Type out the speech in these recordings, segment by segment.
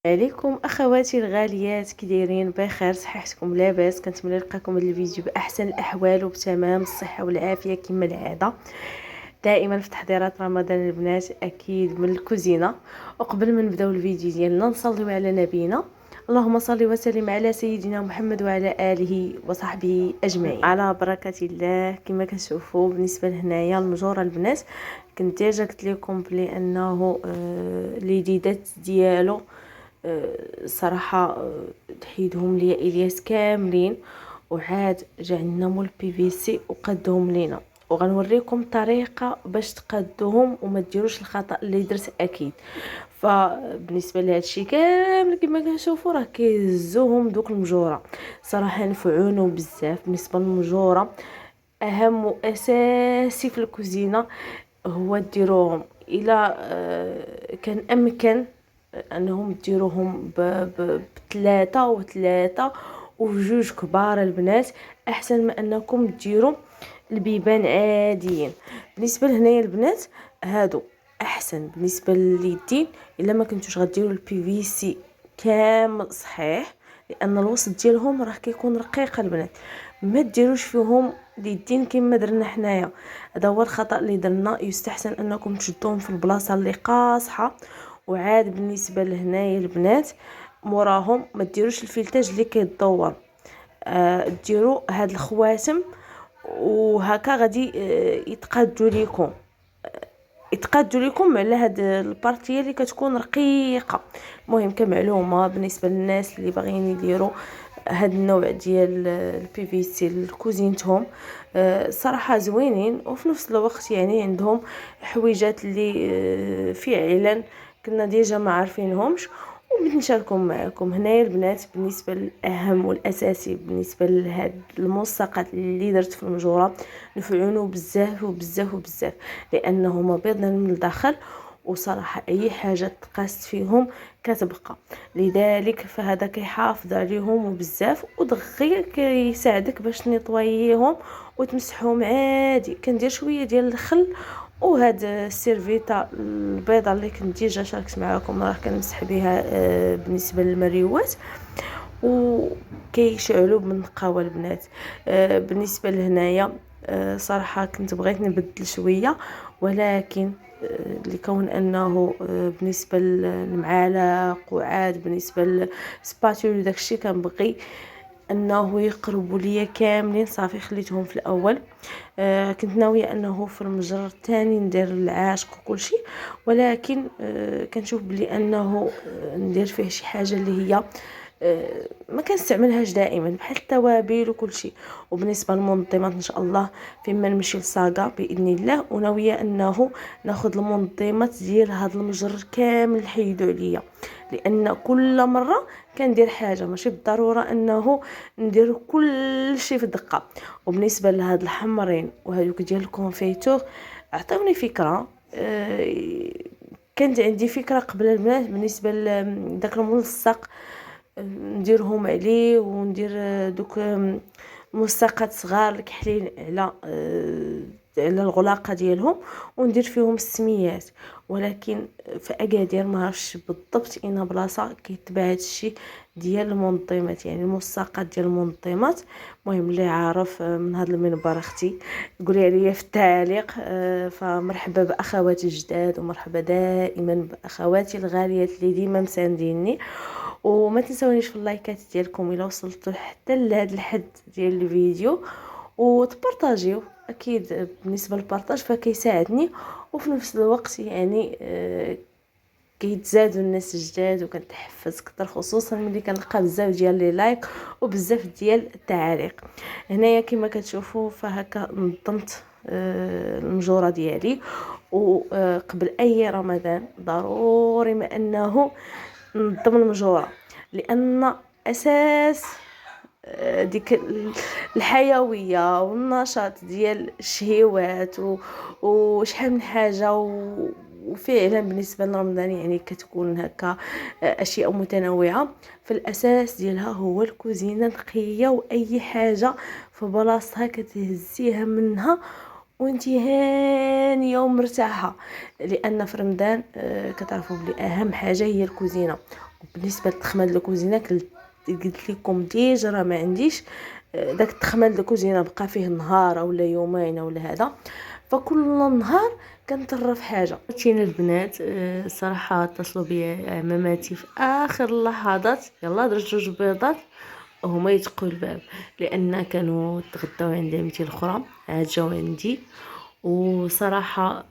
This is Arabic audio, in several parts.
عليكم اخواتي الغاليات، كي دايرين؟ بخير؟ صحتكم لاباس؟ كنتمنى نلقاكم هذا الفيديو باحسن الاحوال وبتمام الصحه والعافيه كما العاده. دائما في تحضيرات رمضان البنات، اكيد من الكوزينه. وقبل ما نبداو الفيديو ديالنا نصليو على نبينا. اللهم صل وسلم على سيدنا محمد وعلى اله وصحبه اجمعين على بركه الله. كما كتشوفوا بالنسبه لهنايا المجوره البنات، كنت ديجا قلت لكم بلي انه اليديدات ديالو صراحه تحيدهم ليا الياس كاملين، وعاد جا عندنا مول بي في سي وقدهم لينا، وغنوريكم طريقه باش تقادوهم وما ديروش الخطا اللي درت اكيد. فبالنسبه لهذا الشيء كامل كما كنشوفوا راه كيهزوهم دوك المجوره، صراحه نفعونو بزاف. بالنسبه للمجوره اهم واساسي في الكوزينه هو ديروهم الى كان امكن انهم ديروهم بثلاثه وثلاثه وجوج كبار البنات، احسن ما انكم ديروا البيبان عاديين. بالنسبه لهنايا البنات هادو احسن بالنسبه لليدين، الا ما كنتوش غديروا البي في سي كامل صحيح، لان الوسط ديالهم راه كيكون رقيق البنات. ما ديروش فيهم اليدين كما درنا حنايا، هذا هو الخطا اللي درنا. يستحسن انكم تشدوهم في البلاصه اللي قاصحه. وعاد بالنسبه لهنايا البنات موراهم ما ديروش الفلتاج اللي كيدور، ديروا هاد الخواتم وهكا غادي يتقادوا لكم على هاد البارتيه اللي كتكون رقيقه. المهم كمعلومه بالنسبه للناس اللي باغيين يديروا هاد النوع ديال البي في سي لكوزينتهم، صراحه زوينين، وفي نفس الوقت يعني عندهم حويجات اللي فعلا كنا ديجا ما عارفينهمش وبغيت نشاركهم معكم. هنايا البنات بالنسبه للاهم والاساسي بالنسبه لهاد الملصقات اللي درت في المجوره، نفعونو بزاف وبزاف وبزاف لانه مبيض من الداخل، وصراحه اي حاجه تقاست فيهم كتبقى، لذلك فهذا كيحافظ عليهم وبزاف، ودغيا كيساعدك باش نيطوييهم وتمسحهم عادي. كندير شويه ديال الخل وهاد السيرفيتا البيضه اللي كنت ديجا شاركت معكم راه كنمسح بها بالنسبه للمريوات، وكيشعلوا بالنقاوه البنات. بالنسبه لهنايا صراحه كنت بغيت نبدل شويه، ولكن لكون انه بالنسبه للمعالق وعاد بالنسبه للسباتول وداكشي كنبغي انه يقربوا ليا كاملين، صافي خليتهم في الاول. كنت ناويه انه في المجر الثاني ندير العاشق وكل شيء، ولكن كنشوف بلي انه ندير فيه شي حاجه اللي هي ما كنستعملهاش دائما بحال التوابل وكل شيء. وبالنسبه للمنظمات ان شاء الله فيما نمشي للصاغه باذن الله، وناويه انه ناخذ المنظمات ديال هذا المجر كامل نحيدو عليا، لان كل مره كندير حاجه ماشي بالضروره انه ندير كل شيء في دقه. وبالنسبه لهاد الحمرين وهذوك ديال الكونفيتور، عطيوني فكره. كانت عندي فكره قبل البنات بالنسبه لداك الملصق نديرهم عليه، وندير دوك ملصقات صغار الكحلين على الغلاقه ديالهم، وندير فيهم السميات. ولكن في اكادير ما عرفتش بالضبط اين بلاصه كيتباع هذا الشيء ديال المنظمات، يعني الملصقات ديال المنظمات. المهم اللي عارف من هذا المنبر اختي قولي عليا في التعليق. فمرحبا باخواتي الجداد، ومرحبا دائما باخواتي الغاليات اللي ديما مسانديني. وما تنسونيش في اللايكات ديالكم الى وصلتوا حتى لهذا الحد ديال الفيديو، وتبارطاجيو اكيد. بالنسبه للبارطاج فكيساعدني، وفي نفس الوقت يعني كيتزادوا الناس الجداد وكنتحفز اكثر، خصوصا ملي كنلقى بزاف ديال لي لايك وبزاف ديال التعاليق. هنايا كما كتشوفوا فهكا نظمت المجوره ديالي. وقبل اي رمضان ضروري ما انه نظم المجوره، لان اساس ديك الحيويه والنشاط ديال الشهيوات وشحال من حاجه وفعلا بالنسبه لرمضان يعني كتكون هكا اشياء متنوعه. فالاساس ديالها هو الكوزينه نقيه، واي حاجه في بلاصتها كتهزيها منها وانتي هانيه ومرتاحه، لان في رمضان كتعرفوا بلي اهم حاجه هي الكوزينه. وبالنسبه لتخماد الكوزينه قلت لكم ديجا راه ما عنديش داك التخماد الكوزينه بقى فيه نهار ولا يومين ولا هذا، فكل نهار كنطرف حاجه. تينا البنات صراحه اتصلوا بيا عماماتي في اخر اللحظات، يلا درت جوج بيضات هما يتقوا الباب، لان كانوا تغداو عند عمتي الاخرى عاد جاو عندي. وصراحه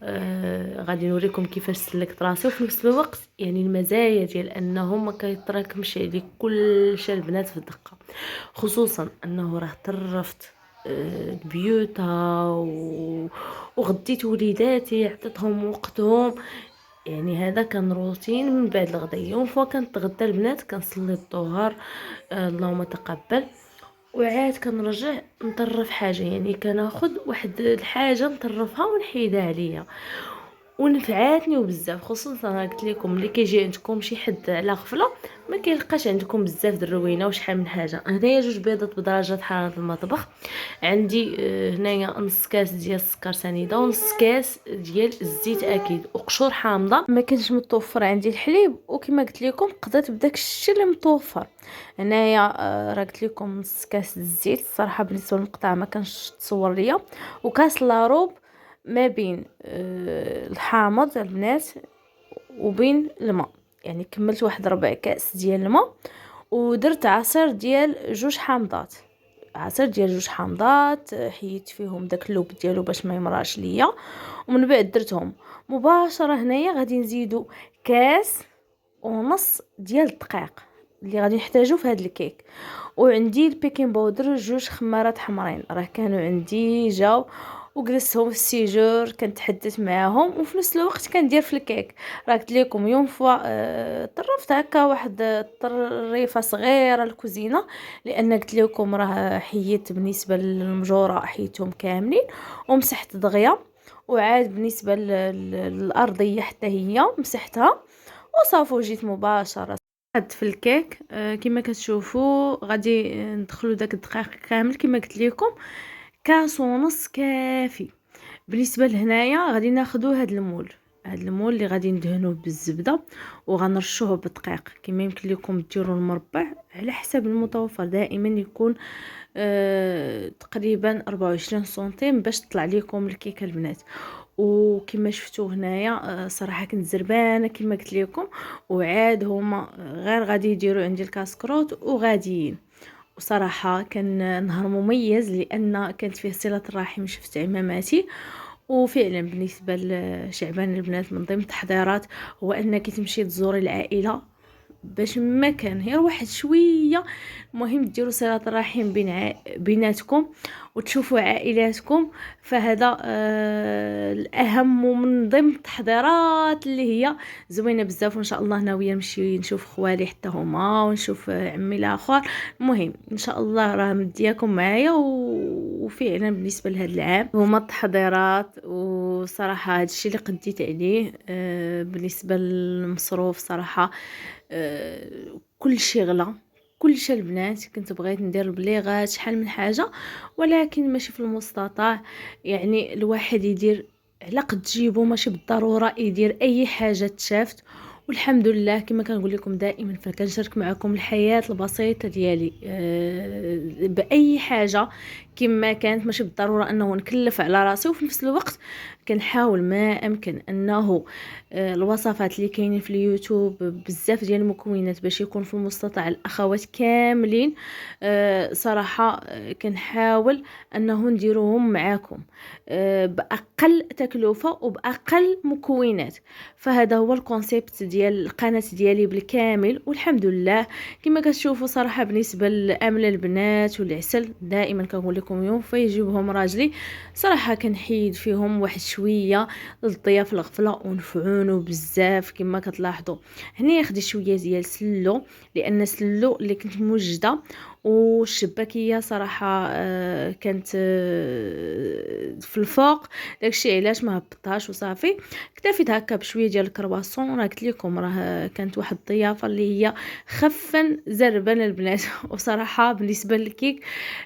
غادي نوريكم كيفاش سلكت راسي، وفي نفس الوقت يعني المزايا ديال انه ما كيتراكمش عليك كل شيء البنات في الدقه، خصوصا انه راه طرفت البيوتها وغديت وليداتي عطيتهم وقتهم. يعني هذا كان روتين من بعد الغدا، يوم فوا كنتغدى البنات كنصلي الظهر اللهم تقبل، وعاد كنرجع نطرف حاجه، يعني كناخذ واحد الحاجه نطرفها ونحيدها عليا، ونفعاتني وبزاف. خصوصا قلت لكم ملي كيجي عندكم شي حد على غفله ما كيلقاش عندكم بزاف د الروينه وشحال من حاجه. هنايا جوج بيضات بدرجه حراره المطبخ، عندي هنايا نص كاس ديال السكر سنيده ونص كاس ديال الزيت اكيد، وقشور حامضه. ما كانش متوفر عندي الحليب، وكما قلت لكم قضيت بداك الشيء اللي متوفر. هنايا راه قلت لكم نص كاس الزيت، الصراحه بالنسبه للمقطع ما كانش تصور ليا، وكاس لاروب ما بين الحامض البنات وبين الماء، يعني كملت واحد ربع كاس ديال الماء، ودرت عصير ديال جوج حامضات، عصير ديال جوج حامضات حيدت فيهم داك اللوب ديالو باش ما يمراش ليا، ومن بعد درتهم مباشره. هنايا غادي نزيدو كاس ونص ديال الدقيق اللي غادي نحتاجو في هذا الكيك، وعندي البيكين باودر جوج خمارات حمرين راه كانوا عندي جاو، وجلستهم في السيجور كنتحدث معاهم وفي نفس الوقت كندير في الكيك. راه قلت لكم يوم فوا طرفت هكا واحد الطريفه صغيره الكوزينه، لان قلت لكم راه حيدت بالنسبه للمجوره حيدتهم كاملين ومسحت دغيا، وعاد بالنسبه للارضيه حتى هي مسحتها وصافي وجيت مباشره في الكيك. كما كتشوفوا غادي ندخلوا داك الدقيق كامل كما قلت لكم، كاس ونص كافي. بالنسبه لهنايا غادي ناخذوا هذا المول، هذا المول اللي غادي ندهنوه بالزبده وغنرشوه بالدقيق. كما يمكن لكم ديروا المربع على حسب المتوفر، دائما يكون تقريبا 24 سنتيم باش تطلع لكم الكيكه البنات. وكما شفتوا هنايا صراحه كنت زربانه كما قلت لكم، وعاد هما غير غادي يديروا عندي الكاسكروت وغاديين. وصراحه كان نهار مميز لان كانت فيه صله الرحم، شفت عماماتي. وفعلا بالنسبه لشعبان البنات من ضمن التحضيرات هو انك تمشي تزوري العائله باش ما كان غير واحد شويه، المهم ديروا صله الرحم بيناتكم وتشوفوا عائلاتكم. فهذا الاهم، ومن ضمن التحضيرات اللي هي زوينه بزاف. وان شاء الله ناويه نمشي نشوف خوالي حتى هما ونشوف عمي الاخر. المهم ان شاء الله راه مدياكم معايا وفعلا بالنسبه لهذا العام هما التحضيرات. وصراحه هذا الشيء اللي قديت عليه بالنسبه للمصروف صراحه كل شيء غلا، كل شيء البنات كنت بغيت ندير البليغات شحال من حاجه، ولكن ماشي في المستطاع. يعني الواحد يدير على قد جيبو، ماشي بالضروره يدير اي حاجه تشافت. والحمد لله كما كنقول لكم دائما فكنشارك معكم الحياه البسيطه ديالي باي حاجه كما كانت، ماشي بالضروره انه نكلف على راسي. وفي نفس الوقت كنحاول ما امكن انه الوصفات اللي كاينين في اليوتيوب بزاف ديال المكونات باش يكون في المستطاع الاخوات كاملين صراحه كنحاول انه نديروهم معاكم باقل تكلفه وباقل مكونات. فهذا هو الكونسيبت ديال القناه ديالي بالكامل. والحمد لله كما كتشوفوا صراحه بالنسبه لامل البنات والعسل دائما كنقول لكم يوم فيجيبهم راجلي صراحه كنحيد فيهم واحد شويه للضياف الغفله ونفعونو بزاف. كما كتلاحظوا هنا خديت شويه ديال سلو، لان سلو اللي كنت موجده والشباكيه صراحه كانت في الفوق. داكشي علاش ما هبطهاش وصافي. اكتفيت هكا بشويه ديال الكرواسون. راه قلت لكم راه كانت واحد الضيافه اللي هي خفن زربان البنات وصراحه بالنسبه للكيك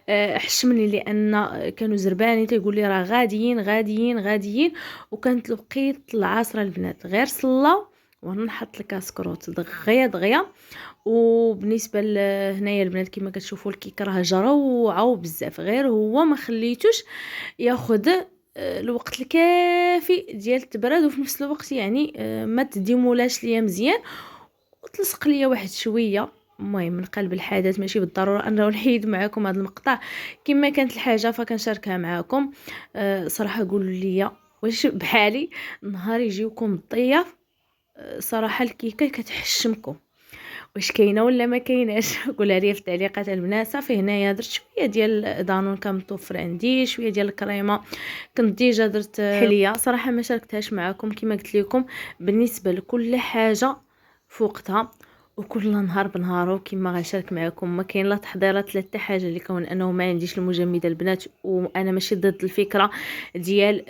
حشمني، لان كانوا زربانين تيقول لي راه غاديين غاديين غاديين. وكانت الوقيت العصر البنات غير صلاو وانا نحط الكاسكروط دغيا دغيا. وبالنسبه هنايا البنات كما كتشوفوا الكيك راه جروعه بزاف، غير هو ما خليتوش ياخذ الوقت الكافي ديال التبرد، وفي نفس الوقت يعني ما تديمولاش ليا مزيان وتلصق ليا واحد شويه. المهم من قلب الحدث، ماشي بالضروره انه نحيد معكم هذا المقطع. كما كانت الحاجه فكنشاركها معكم. صراحه قولوا لي واش بحالي نهار يجيوكم الضياف صراحه الكيكه كتحشمكم، واش كاينه ولا ما كايناش؟ قولها لي في التعليقات البنات. صافي هنايا درت شويه ديال دانون كان متوفر عندي، شويه ديال الكريمه كنت ديجا درت حليه. صراحه ما شاركتهاش معكم كما قلت لكم، بالنسبه لكل حاجه في وقتها وكل نهار بنهارو كما غنشارك معكم. ما كاين لا تحضيرات لا حتى حاجه، اللي كون انه ما عنديش المجمده البنات، وانا ماشي ضد الفكره ديال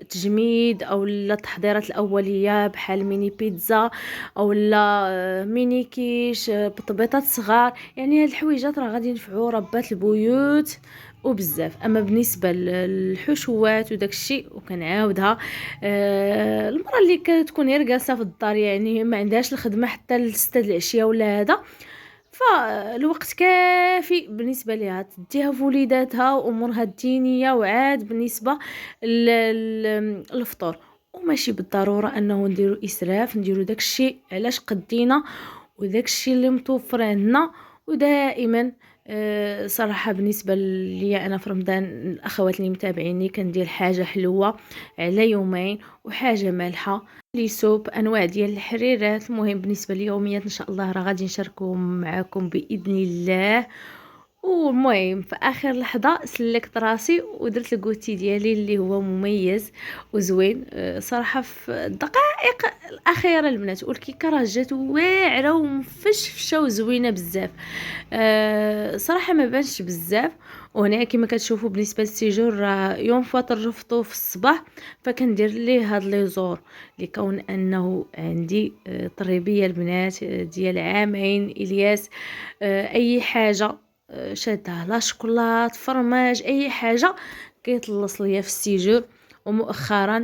تجميد او لا التحضيرات الاوليه بحال ميني بيتزا او لا ميني كيش بطبيطات صغار. يعني هاد الحويجات راه غادي ينفعوا ربات البيوت وبزاف. اما بالنسبه للحشوات وداك الشيء وكنعاودها المره اللي كتكون غير جالسه في الدار، يعني ما عندهاش الخدمه حتى ل6 العشيه ولا هذا، فالوقت كافي بالنسبه ليها تديها في وليداتها وامورها الدينيه، وعاد بالنسبه للفطور. وماشي بالضروره انه نديرو اسراف، نديرو داكشي علاش قدينا وداكشي اللي متوفر عندنا. ودائما صراحه بالنسبه ليا انا في رمضان الاخوات اللي متابعيني كندير حاجه حلوه على يومين وحاجه مالحه لي سوب انواع ديال الحريرات. المهم بالنسبه لليوميات ان شاء الله راه غادي نشاركهم معكم باذن الله. والمهم في اخر لحظه سلكت راسي ودرت الكوتي ديالي اللي هو مميز وزوين صراحه في الدقائق الاخيره البنات. والكيكه راه جات واعره ومفشفشه وزوينه بزاف. صراحه ما بانش بزاف. وهنا كما كتشوفوا بالنسبه للسيجور راه يوم فاطر رفضو في الصباح، فكندير ليه هاد لي زور لكون انه عندي طريبيه البنات ديال عامين الياس. اي حاجه شادها لا شوكولات فرماج اي حاجه كيطلص ليا في السيجور. ومؤخرا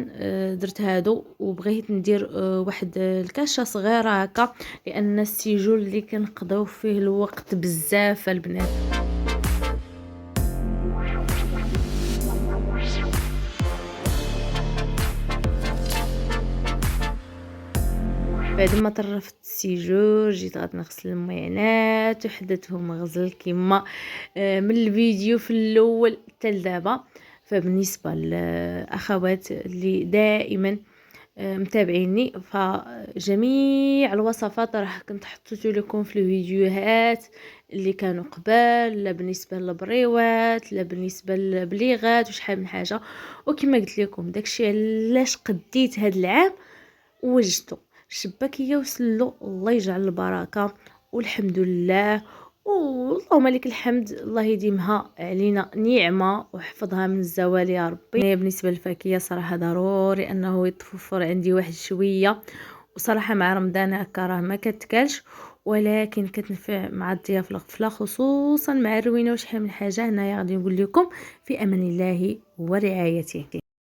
درت هادو وبغيت ندير واحد الكاشه صغيره هكا، لان السيجور اللي كنقضيو فيه الوقت بزاف البنات. بعد ما طرفت السيجور جيت غادي نغسل المعينات وحدتهم غزل كما من الفيديو في الاول حتى لدابا. فبالنسبه للاخوات اللي دائما متابعيني، فجميع الوصفات راح كنت حطيت لكم في الفيديوهات اللي كانوا قبل، لا بالنسبه للبريوات لا بالنسبه للبليغات وشحال من حاجه. وكما قلت لكم داكشي علاش قديت هاد العام وجدته الشباكيه وسلو الله يجعل البركه والحمد لله. واللهم لك الحمد، الله يديمها علينا نعمه ويحفظها من الزوال يا ربي. بالنسبه للفاكهه صراحه ضروري انه يتوفر عندي واحد شويه، وصراحه مع رمضان هكا راه ما كتكلش، ولكن كتنفع مع الضياف الغفله خصوصا مع الروينه وشحال من حاجه. هنايا غادي نقول لكم في امان الله ورعايته.